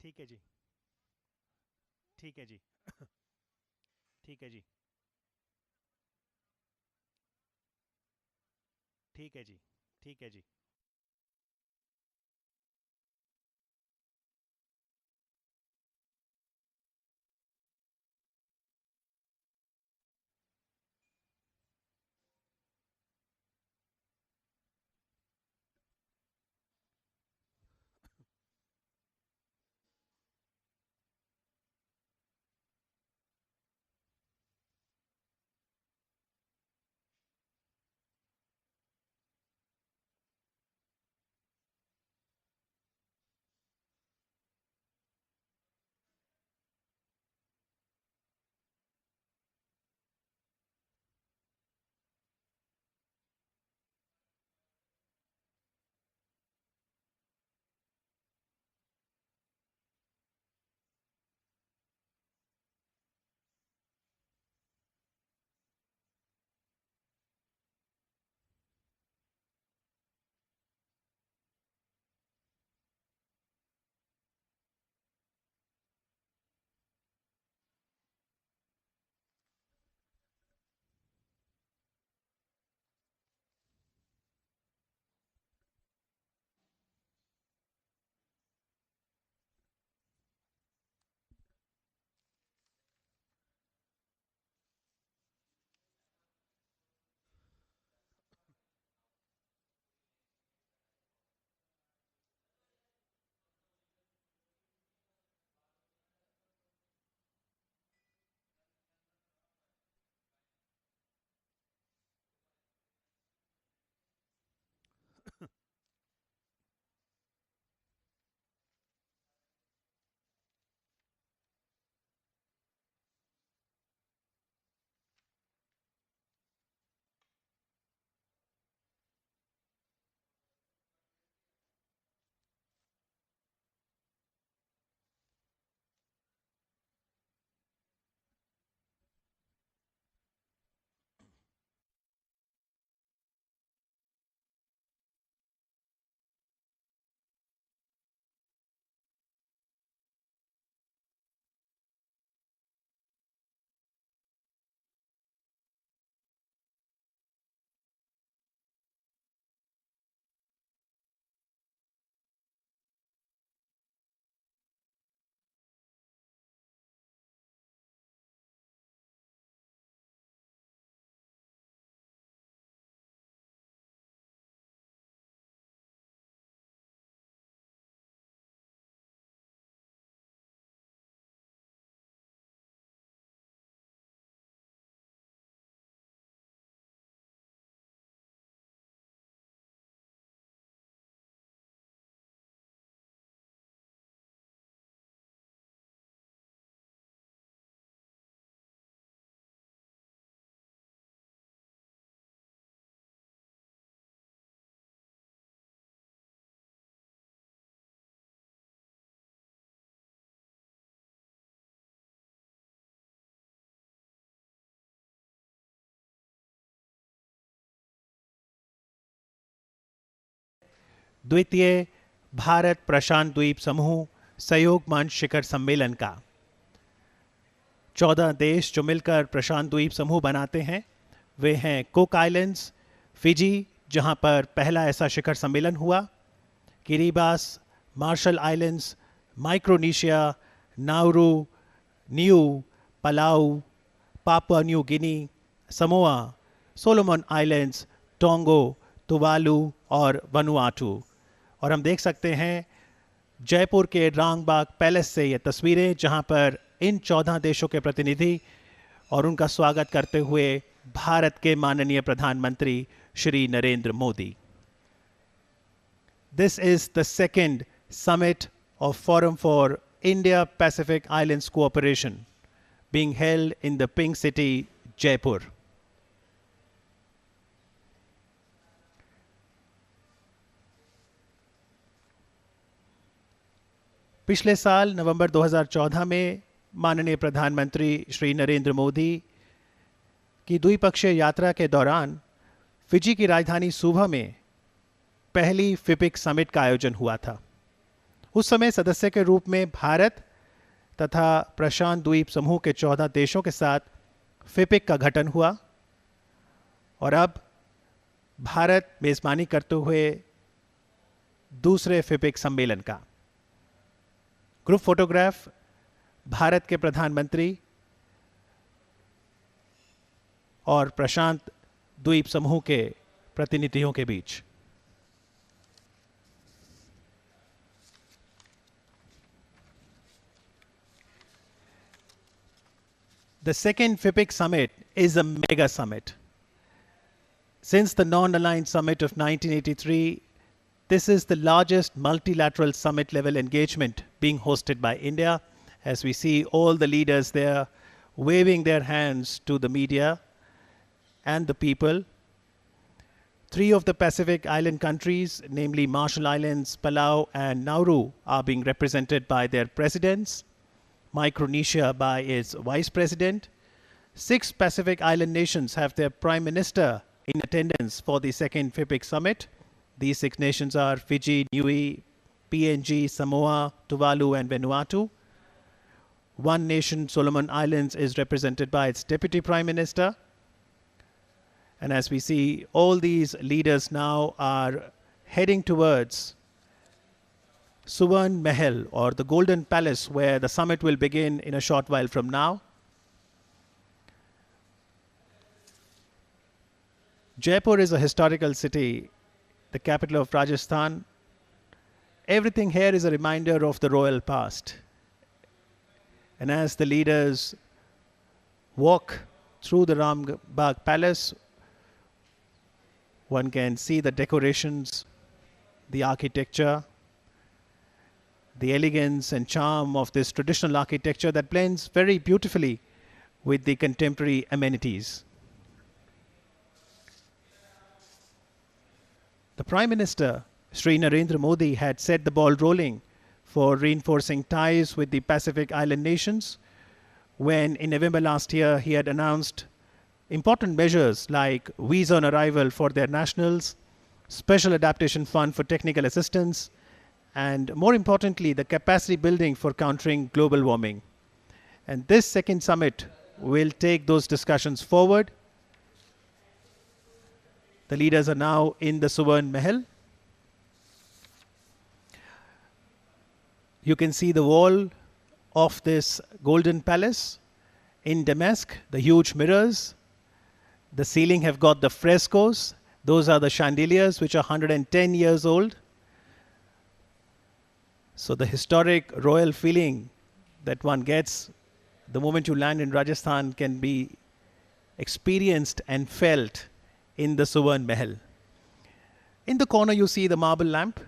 ठीक है जी। ठीक है जी। ठीक है जी। ठीक है जी। ठीक है जी। द्वितीय भारत प्रशांत द्वीप समूह सहयोग मंच शिखर सम्मेलन का 14 देश जो मिलकर प्रशांत द्वीप समूह बनाते हैं वे हैं कुक आइलैंड्स, फिजी जहां पर पहला ऐसा शिखर सम्मेलन हुआ, Kiribati, Marshall Islands, Micronesia, Nauru, New, Palau, Papua New Guinea, Samoa, Solomon Islands, Tonga, Tuvalu और वनुआटू। और हम देख सकते हैं जयपुर के रांगबाग पैलेस से ये तस्वीरें जहां पर इन 14 देशों के प्रतिनिधि और उनका स्वागत करते हुए भारत के माननीय प्रधानमंत्री Shri Narendra Modi. This is the second summit of Forum for India-Pacific Islands Cooperation being held in the Pink City, Jaipur. पिछले साल नवंबर 2014 में माननीय प्रधानमंत्री श्री नरेंद्र मोदी की द्विपक्षीय यात्रा के दौरान फिजी की राजधानी सुबह में पहली फिपिक समिट का आयोजन हुआ था उस समय सदस्य के रूप में भारत तथा प्रशांत द्वीप समूह के 14 देशों के साथ फिपिक का गठन हुआ और अब भारत मेजबानी करते हुए दूसरे फिपिक सम्मेलन का। ग्रुप फोटोग्राफ भारत के प्रधानमंत्री और प्रशांत द्वीप समूह के प्रतिनिधियों के बीच। The second FIPIC summit is a mega summit. Since the non-aligned summit of 1983, this is the largest multilateral summit level engagement being hosted by India, as we see all the leaders there waving their hands to the media and the people. 3 of the Pacific Island countries, namely Marshall Islands, Palau and Nauru, are being represented by their presidents. Micronesia by its vice president. 6 Pacific Island nations have their prime minister in attendance for the second FIPIC summit. These 6 nations are Fiji, Niue, PNG, Samoa, Tuvalu and Vanuatu. One nation, Solomon Islands, is represented by its deputy prime minister. And as we see, all these leaders now are heading towards Suvarn Mahal, or the Golden Palace, where the summit will begin in a short while from now. Jaipur is a historical city, the capital of Rajasthan. Everything here is a reminder of the royal past. And as the leaders walk through the Ram Bagh Palace, one can see the decorations, the architecture, the elegance and charm of this traditional architecture that blends very beautifully with the contemporary amenities. The Prime Minister, Shri Narendra Modi, had set the ball rolling for reinforcing ties with the Pacific Island nations when in November last year he had announced important measures like visa on arrival for their nationals, special adaptation fund for technical assistance, and more importantly, the capacity building for countering global warming. And this second summit will take those discussions forward. The leaders are now in the Suvarn Mahal. You can see the wall of this golden palace in damask, the huge mirrors. The ceiling have got the frescoes. Those are the chandeliers, which are 110 years old. So the historic royal feeling that one gets the moment you land in Rajasthan can be experienced and felt in the Suvarn Mahal. In the corner you see the marble lamp.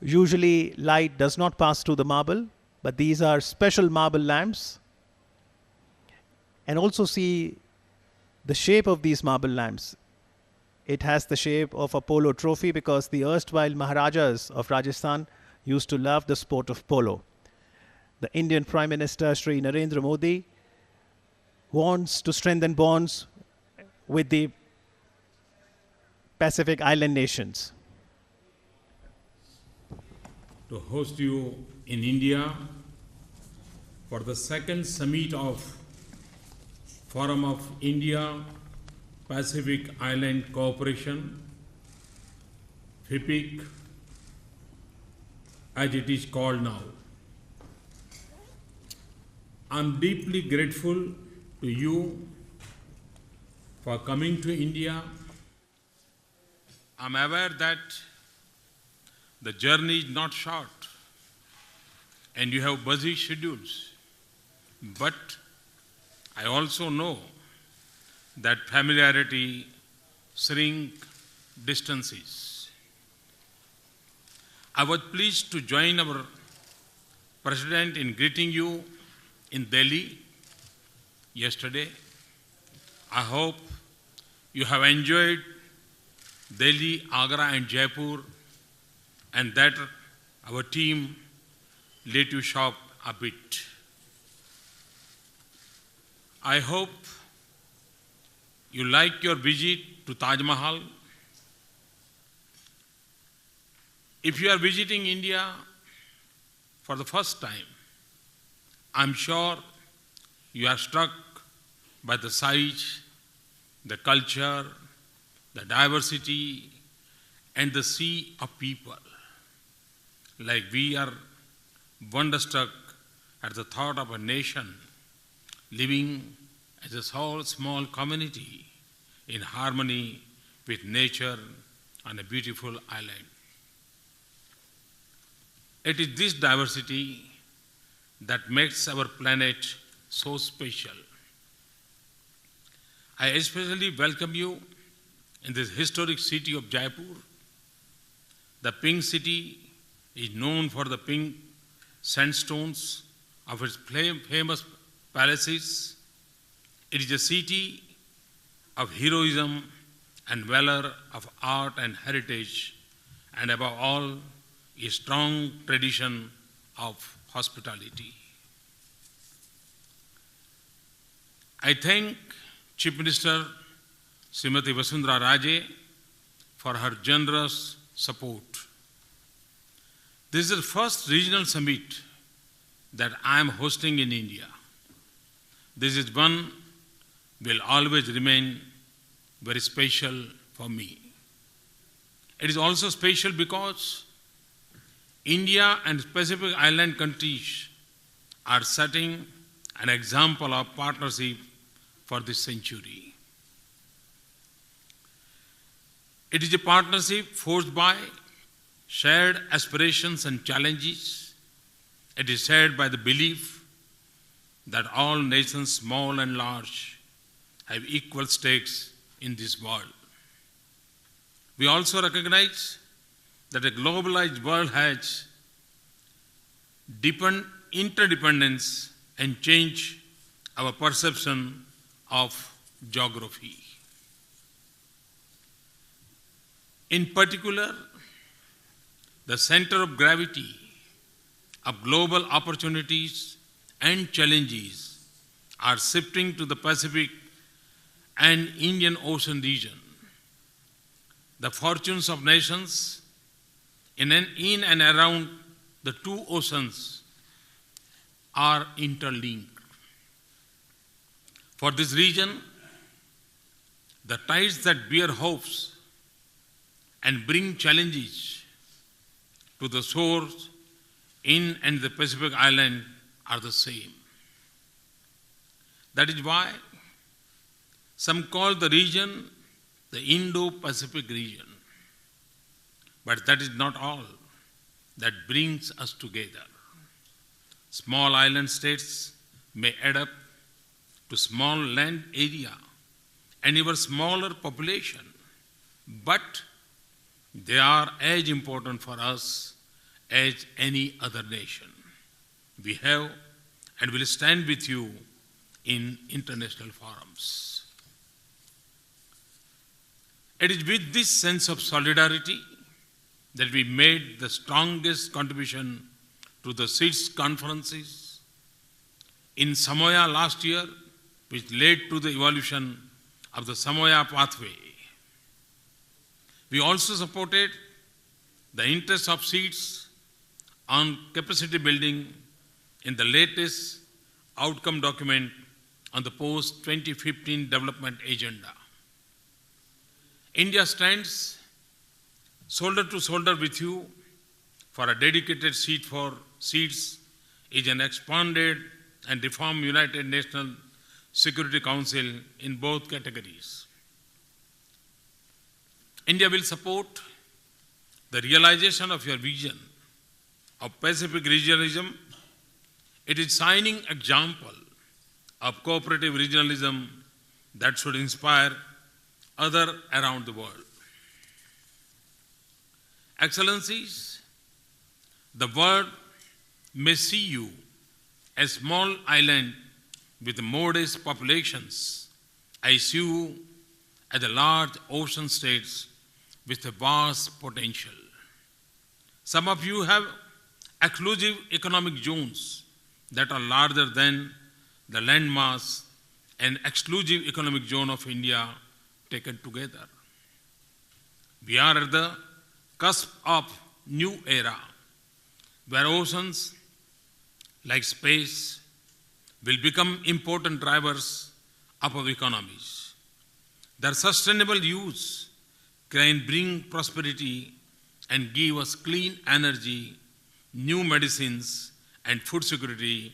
Usually light does not pass through the marble, but these are special marble lamps. And also see the shape of these marble lamps. It has the shape of a polo trophy because the erstwhile Maharajas of Rajasthan used to love the sport of polo. The Indian Prime Minister Shri Narendra Modi wants to strengthen bonds with the Pacific Island nations. To host you in India for the second summit of Forum of India Pacific Island Cooperation, FIPIC, as it is called now. I'm deeply grateful to you for coming to India. I'm aware that the journey is not short and you have busy schedules, but I also know that familiarity shrinks distances. I was pleased to join our President in greeting you in Delhi yesterday. I hope you have enjoyed Delhi, Agra and Jaipur, and that our team let you shop a bit. I hope you like your visit to Taj Mahal. If you are visiting India, for the first time, I'm sure you are struck by the size, the culture, the diversity, and the sea of people. Like we are wonderstruck at the thought of a nation living as a small community in harmony with nature on a beautiful island. It is this diversity that makes our planet so special. I especially welcome you in this historic city of Jaipur. The Pink City is known for the pink sandstones of its famous palaces. It is a city of heroism and valor, of art and heritage, and above all, a strong tradition of hospitality. I thank Chief Minister Srimati Vasundhara Raje for her generous support. This is the first regional summit that I am hosting in India. This is one will always remain very special for me. It is also special because India and Pacific Island countries are setting an example of partnership for this century. It is a partnership forged by shared aspirations and challenges. It is shared by the belief that all nations, small and large, have equal stakes in this world. We also recognize that a globalized world has deepened interdependence and changed our perception of geography. In particular, the center of gravity of global opportunities and challenges are shifting to the Pacific and Indian Ocean region. The fortunes of nations in and around the two oceans are interlinked. For this region, the tides that bear hopes and bring challenges to the shores in and the Pacific Island are the same. That is why some call the region the Indo-Pacific region. But that is not all that brings us together. Small island states may add up to small land area and even smaller population, but they are as important for us as any other nation. We have and will stand with you in international forums. It is with this sense of solidarity that we made the strongest contribution to the SEEDS conferences in Samoa last year, which led to the evolution of the Samoa pathway. We also supported the interests of SEEDS on capacity building in the latest outcome document on the post-2015 development agenda. India stands shoulder to shoulder with you for a dedicated seat for SEEDS is an expanded and reformed United Nations Security Council in both categories. India will support the realization of your vision of Pacific regionalism. It is shining example of cooperative regionalism that should inspire others around the world. Excellencies, the world may see you a small island with modest populations. I see you as a large ocean states with a vast potential. Some of you have exclusive economic zones that are larger than the landmass and exclusive economic zone of India taken together. We are at the cusp of new era where oceans like space, will become important drivers of our economies. Their sustainable use can bring prosperity and give us clean energy, new medicines, and food security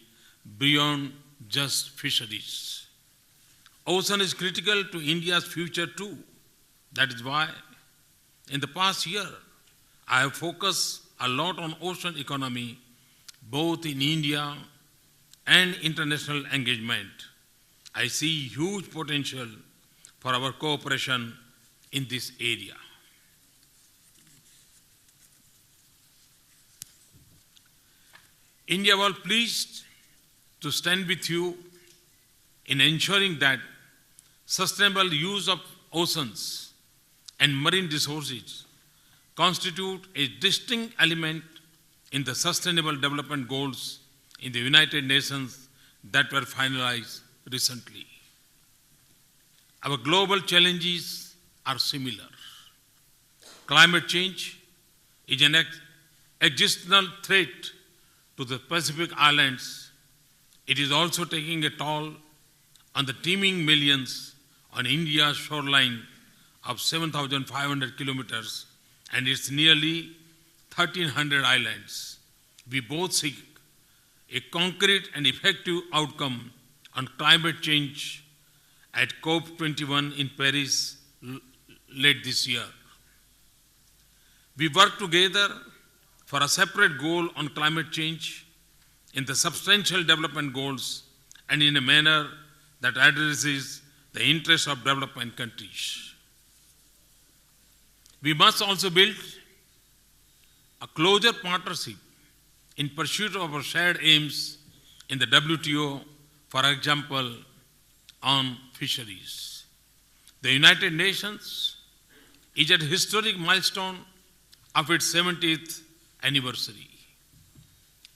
beyond just fisheries. Ocean is critical to India's future too. That is why, in the past year, I have focused a lot on ocean economy, both in India and international engagement. I see huge potential for our cooperation in this area. India was pleased to stand with you in ensuring that sustainable use of oceans and marine resources constitute a distinct element in the Sustainable Development Goals in the United Nations that were finalized recently. Our global challenges are similar. Climate change is an existential threat to the Pacific Islands. It is also taking a toll on the teeming millions on India's shoreline of 7,500 kilometers and its nearly 1,300 islands. We both seek a concrete and effective outcome on climate change at COP21 in Paris late this year. We work together for a separate goal on climate change in the substantial development goals and in a manner that addresses the interests of development countries. We must also build a closer partnership in pursuit of our shared aims in the WTO, for example, on fisheries. The United Nations is at a historic milestone of its 70th anniversary.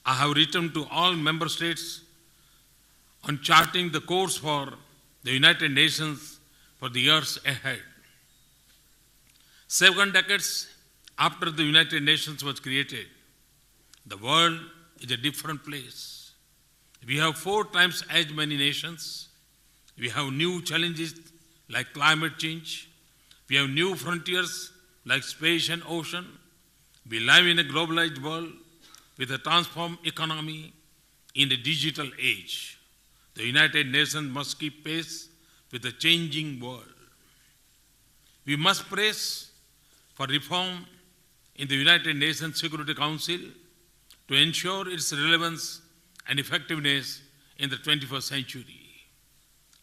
I have written to all member states on charting the course for the United Nations for the years ahead. 7 decades after the United Nations was created, the world is a different place. We have 4 times as many nations. We have new challenges like climate change. We have new frontiers like space and ocean. We live in a globalized world with a transformed economy in a digital age. The United Nations must keep pace with the changing world. We must press for reform in the United Nations Security Council to ensure its relevance and effectiveness in the 21st century.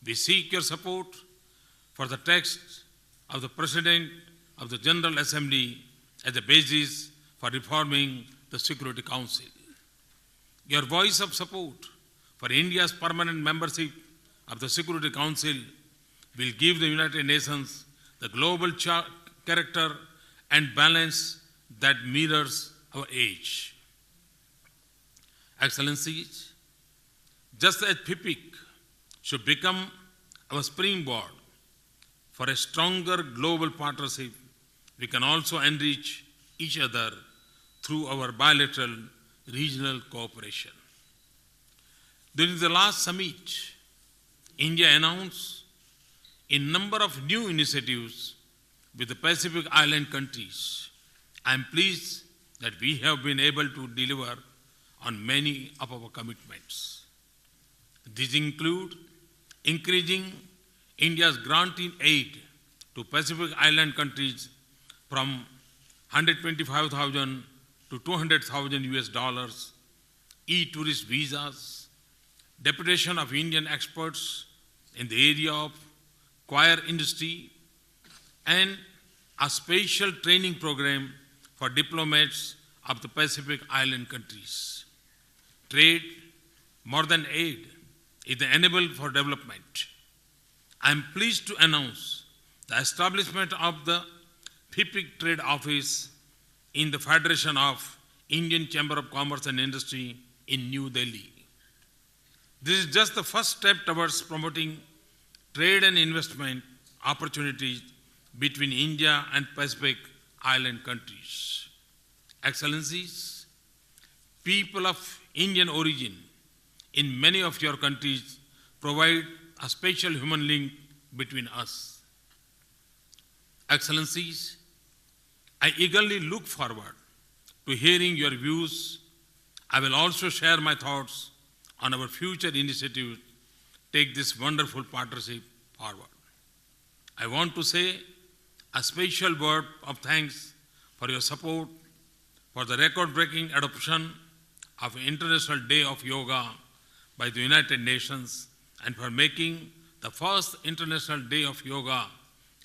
We seek your support for the text of the President of the General Assembly as a basis for reforming the Security Council. Your voice of support for India's permanent membership of the Security Council will give the United Nations the global character and balance that mirrors our age. Excellencies, just as PIPIC should become our springboard for a stronger global partnership, we can also enrich each other through our bilateral regional cooperation. During the last summit, India announced a number of new initiatives with the Pacific Island countries. I am pleased that we have been able to deliver on many of our commitments. These include increasing India's granting aid to Pacific Island countries from 125,000 to 200,000 US dollars, e-tourist visas, deputation of Indian experts in the area of choir industry, and a special training program for diplomats of the Pacific Island countries. Trade, more than aid, is the enabler for development. I am pleased to announce the establishment of the PIPIC Trade Office in the Federation of Indian Chamber of Commerce and Industry in New Delhi. This is just the first step towards promoting trade and investment opportunities between India and Pacific Island countries. Excellencies, people of Indian origin in many of your countries provide a special human link between us. Excellencies, I eagerly look forward to hearing your views. I will also share my thoughts on our future initiatives take this wonderful partnership forward. I want to say a special word of thanks for your support for the record-breaking adoption of International Day of Yoga by the United Nations and for making the first International Day of Yoga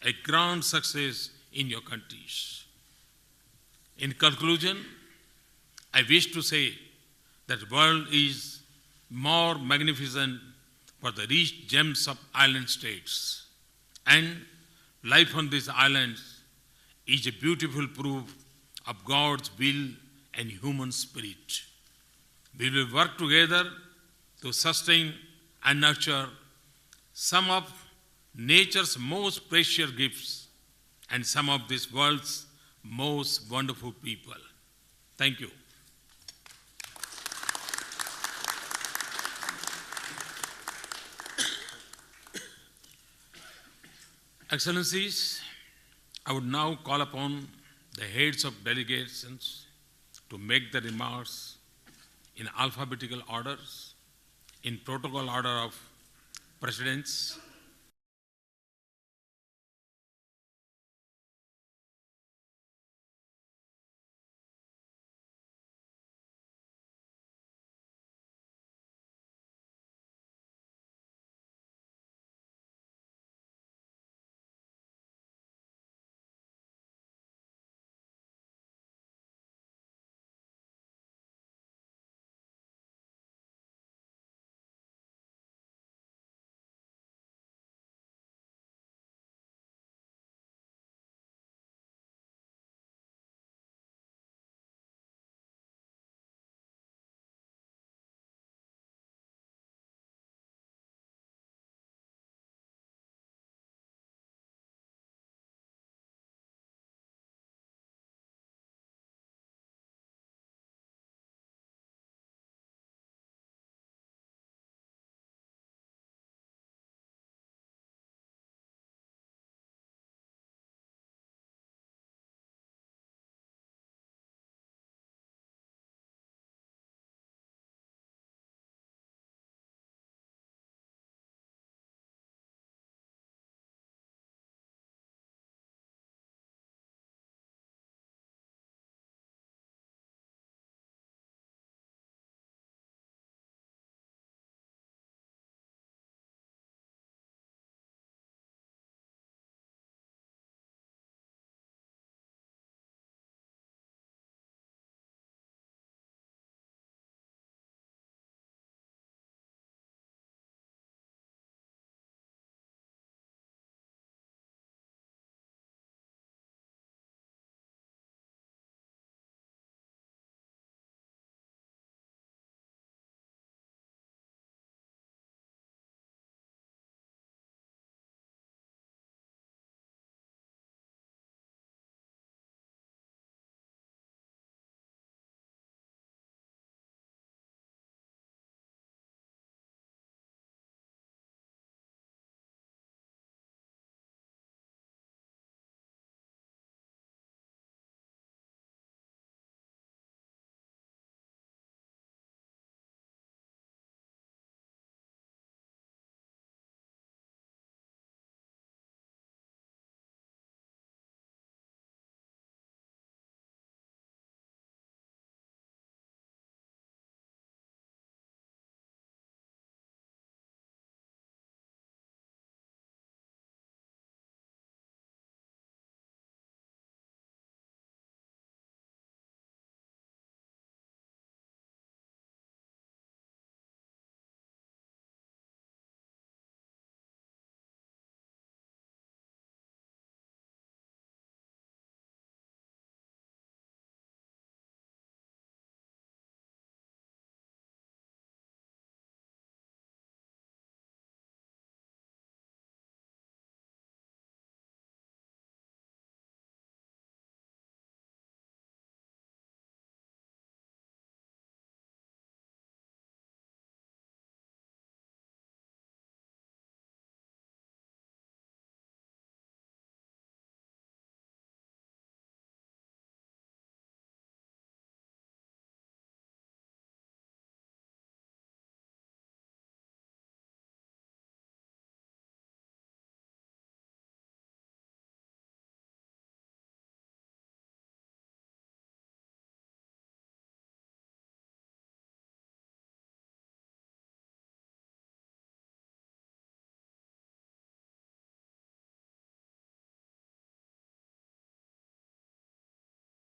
a grand success in your countries. In conclusion, I wish to say that the world is more magnificent for the rich gems of island states, and life on these islands is a beautiful proof of God's will and human spirit. We will work together to sustain and nurture some of nature's most precious gifts and some of this world's most wonderful people. Thank you. Excellencies, I would now call upon the heads of delegations to make the remarks in alphabetical orders, in protocol order of precedence.